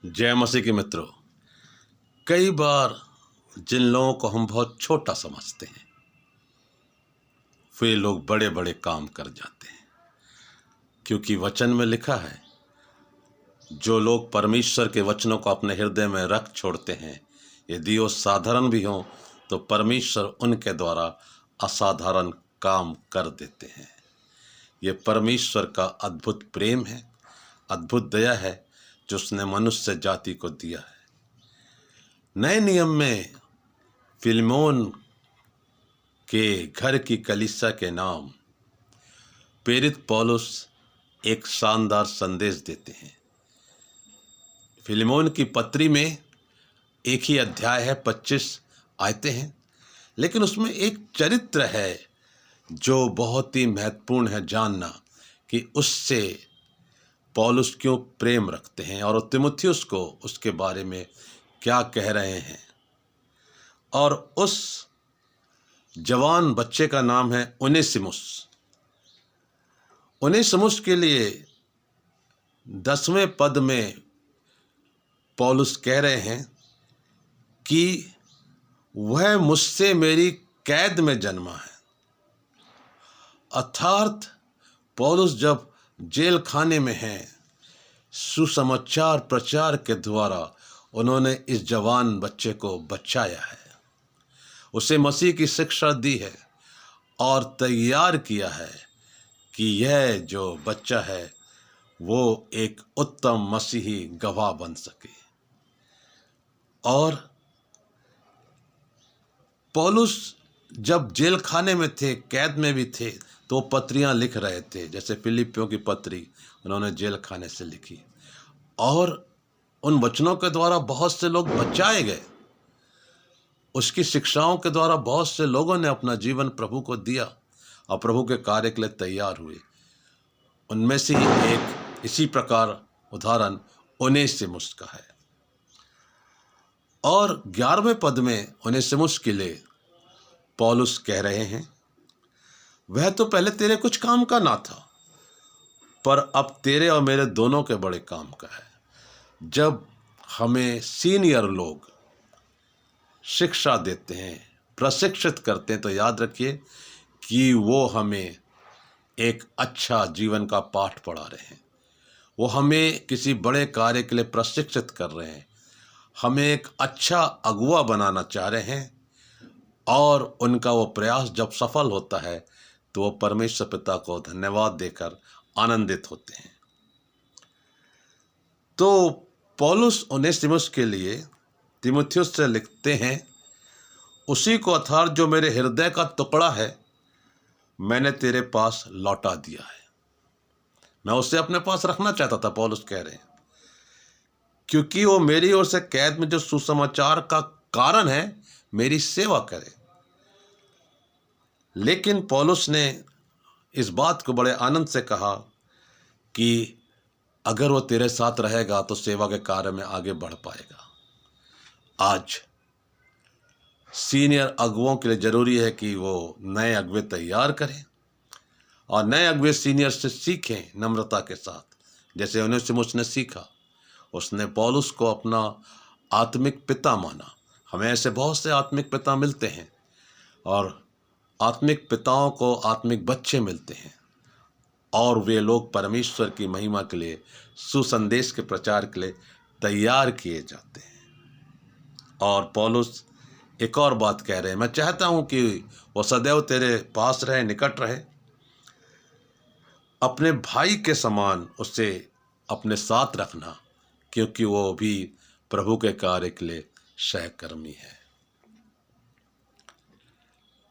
जय मसीह के मित्रों। कई बार जिन लोगों को हम बहुत छोटा समझते हैं वे लोग बड़े बड़े काम कर जाते हैं, क्योंकि वचन में लिखा है जो लोग परमेश्वर के वचनों को अपने हृदय में रख छोड़ते हैं, यदि वो साधारण भी हों तो परमेश्वर उनके द्वारा असाधारण काम कर देते हैं। ये परमेश्वर का अद्भुत प्रेम है, अद्भुत दया है जो उसने मनुष्य जाति को दिया है। नए नियम में फिलेमोन के घर की कलीसिया के नाम प्रेरित पौलुस एक शानदार संदेश देते हैं। फिलेमोन की पत्री में एक ही अध्याय है, 25 आयतें हैं, लेकिन उसमें एक चरित्र है जो बहुत ही महत्वपूर्ण है जानना कि उससे पौलुस क्यों प्रेम रखते हैं और तीमुथियुस को उसके बारे में क्या कह रहे हैं। और उस जवान बच्चे का नाम है उनेसिमुस। उनेसिमुस के लिए 10वें पद में पौलुस कह रहे हैं कि वह मुझसे मेरी कैद में जन्मा है। अर्थात पौलुस जब जेल खाने में हैं, सुसमाचार प्रचार के द्वारा उन्होंने इस जवान बच्चे को बचाया है, उसे मसीह की शिक्षा दी है और तैयार किया है कि यह जो बच्चा है वो एक उत्तम मसीही गवाह बन सके। और पौलुस जब जेल खाने में थे, कैद में भी थे, तो पत्रियां लिख रहे थे, जैसे फिलिपियों की पत्री उन्होंने जेल खाने से लिखी और उन वचनों के द्वारा बहुत से लोग बचाए गए। उसकी शिक्षाओं के द्वारा बहुत से लोगों ने अपना जीवन प्रभु को दिया और प्रभु के कार्य के लिए तैयार हुए। उनमें से एक इसी प्रकार उदाहरण उनेसिमुस का है। और 11वें पद में उनेसिमुस के लिए पौलुस कह रहे हैं, वह तो पहले तेरे कुछ काम का ना था, पर अब तेरे और मेरे दोनों के बड़े काम का है। जब हमें सीनियर लोग शिक्षा देते हैं, प्रशिक्षित करते हैं, तो याद रखिए कि वो हमें एक अच्छा जीवन का पाठ पढ़ा रहे हैं। वो हमें किसी बड़े कार्य के लिए प्रशिक्षित कर रहे हैं, हमें एक अच्छा अगुवा बनाना चाह रहे हैं। और उनका वो प्रयास जब सफल होता है तो वो परमेश्वर पिता को धन्यवाद देकर आनंदित होते हैं। तो पौलुस उनेसिमुस के लिए तीमुथियुस से लिखते हैं, उसी को अर्थात जो मेरे हृदय का टुकड़ा है मैंने तेरे पास लौटा दिया है। मैं उसे अपने पास रखना चाहता था, पौलुस कह रहे हैं, क्योंकि वो मेरी ओर से कैद में जो सुसमाचार का कारण है मेरी सेवा करे। लेकिन पौलुस ने इस बात को बड़े आनंद से कहा कि अगर वो तेरे साथ रहेगा तो सेवा के कार्य में आगे बढ़ पाएगा। आज सीनियर अगुओं के लिए ज़रूरी है कि वो नए अगुवे तैयार करें और नए अगुवे सीनियर से सीखें नम्रता के साथ, जैसे उनेसिमुस ने सीखा। उसने पौलुस को अपना आत्मिक पिता माना। हमें ऐसे बहुत से आत्मिक पिता मिलते हैं और आत्मिक पिताओं को आत्मिक बच्चे मिलते हैं और वे लोग परमेश्वर की महिमा के लिए, सुसंदेश के प्रचार के लिए तैयार किए जाते हैं। और पौलुस एक और बात कह रहे हैं, मैं चाहता हूं कि वो सदैव तेरे पास रहे, निकट रहे, अपने भाई के समान उसे अपने साथ रखना, क्योंकि वो भी प्रभु के कार्य के लिए सहकर्मी है।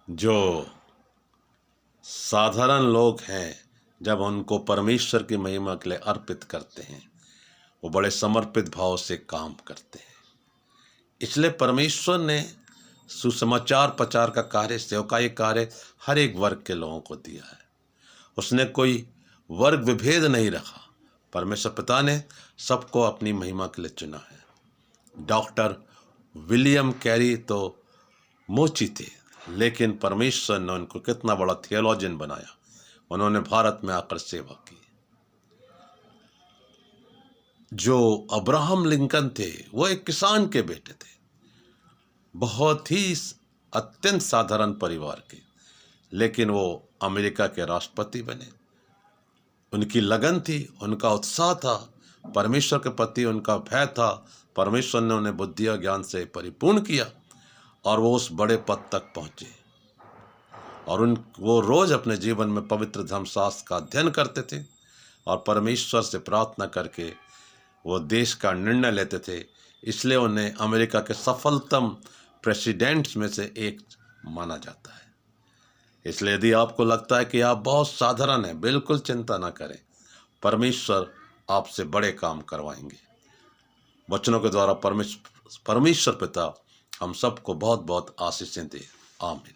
जो साधारण लोग हैं जब उनको परमेश्वर की महिमा के लिए अर्पित करते हैं वो बड़े समर्पित भाव से काम करते हैं। इसलिए परमेश्वर ने सुसमाचार प्रचार का कार्य, सेवकाई कार्य हर एक वर्ग के लोगों को दिया है। उसने कोई वर्ग विभेद नहीं रखा। परमेश्वर पिता ने सबको अपनी महिमा के लिए चुना है। डॉक्टर विलियम कैरी तो मोची थे, लेकिन परमेश्वर ने उनको कितना बड़ा थियोलॉजियन बनाया। उन्होंने भारत में आकर सेवा की। जो अब्राहम लिंकन थे वो एक किसान के बेटे थे, बहुत ही अत्यंत साधारण परिवार के, लेकिन वो अमेरिका के राष्ट्रपति बने। उनकी लगन थी, उनका उत्साह था, परमेश्वर के प्रति उनका भय था। परमेश्वर ने उन्हें बुद्धि और ज्ञान से परिपूर्ण किया और वो उस बड़े पद तक पहुँचे। और वो रोज़ अपने जीवन में पवित्र धर्मशास्त्र का अध्ययन करते थे और परमेश्वर से प्रार्थना करके वो देश का निर्णय लेते थे। इसलिए उन्हें अमेरिका के सफलतम प्रेसिडेंट्स में से एक माना जाता है। इसलिए यदि आपको लगता है कि आप बहुत साधारण हैं, बिल्कुल चिंता ना करें, परमेश्वर आपसे बड़े काम करवाएंगे। वचनों के द्वारा परमेश्वर पिता हम सबको बहुत बहुत आशीषें दे। आमीन।